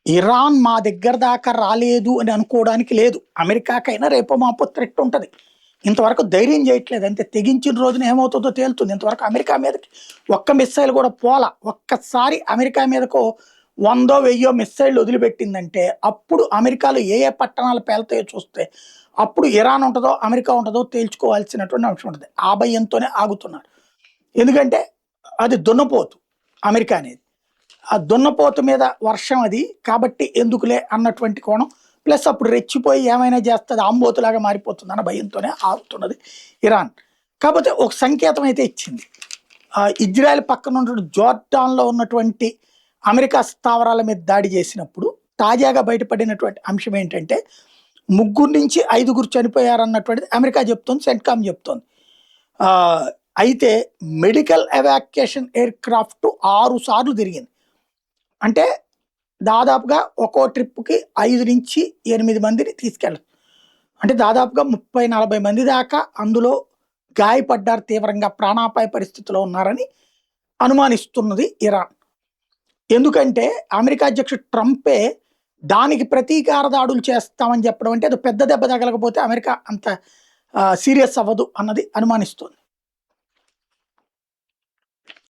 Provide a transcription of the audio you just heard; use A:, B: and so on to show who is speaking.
A: Iran మా దగ్గర దాకా రాలేదు అని అనుకోవడానికి లేదు. అమెరికాకైనా రేపో మాపో థ్రెట్ ఉంటది. ఇంతవరకు ధైర్యం చేయట్లేదు. అంతే, తెగించిన రోజున ఏమవుతుందో తేలుతుంది. ఇంతవరకు అమెరికా మీదకి ఒక్క మిస్సైల్ కూడా పోలా. ఒక్కసారి అమెరికా మీదకు 100, 1000 మిస్సైళ్ళు వదిలిపెట్టిందంటే అప్పుడు అమెరికాలో ఏ ఏ పట్టణాలు పేలుతాయో చూస్తే అప్పుడు ఇరాన్ ఉంటుందో అమెరికా ఉంటుందో తేల్చుకోవాల్సినటువంటి అంశం ఉంటుంది. ఆ భయంతోనే ఆగుతున్నారు. ఎందుకంటే అది దున్నపోతు అమెరికా అనేది. ఆ దున్నపోతు మీద వర్షం అది, కాబట్టి ఎందుకులే అన్నటువంటి కోణం. ప్లస్ అప్పుడు రెచ్చిపోయి ఏమైనా చేస్తుంది, ఆంబోతులాగా మారిపోతుంది అన్న భయంతోనే ఆగుతున్నది ఇరాన్. కాకపోతే ఒక సంకేతం అయితే ఇచ్చింది. ఇజ్రాయెల్ పక్కన ఉన్నటువంటి జోర్డాన్లో ఉన్నటువంటి అమెరికా స్థావరాల మీద దాడి చేసినప్పుడు తాజాగా బయటపడినటువంటి అంశం ఏంటంటే 3 నుంచి 5 చనిపోయారన్నటువంటిది అమెరికా చెప్తోంది, సెంట్కామ్ చెప్తోంది. ఆ, అయితే మెడికల్ ఎవాక్యుయేషన్ ఎయిర్ క్రాఫ్ట్ 6 సార్లు తిరిగింది. అంటే దాదాపుగా ఒక్కో ట్రిప్కి 5 నుంచి 8 మందిని తీసుకెళ్ళచ్చు. అంటే దాదాపుగా 30-40 మంది దాకా అందులో గాయపడ్డారు, తీవ్రంగా ప్రాణాపాయ పరిస్థితిలో ఉన్నారని అనుమానిస్తున్నది ఇరాన్. ఎందుకంటే అమెరికా అధ్యక్షుడు ట్రంపే దానికి ప్రతీకార దాడులు చేస్తామని చెప్పడం, అంటే అది పెద్ద దెబ్బ తగలకపోతే అమెరికా అంత సీరియస్ అవ్వదు అన్నది అనుమానిస్తుంది.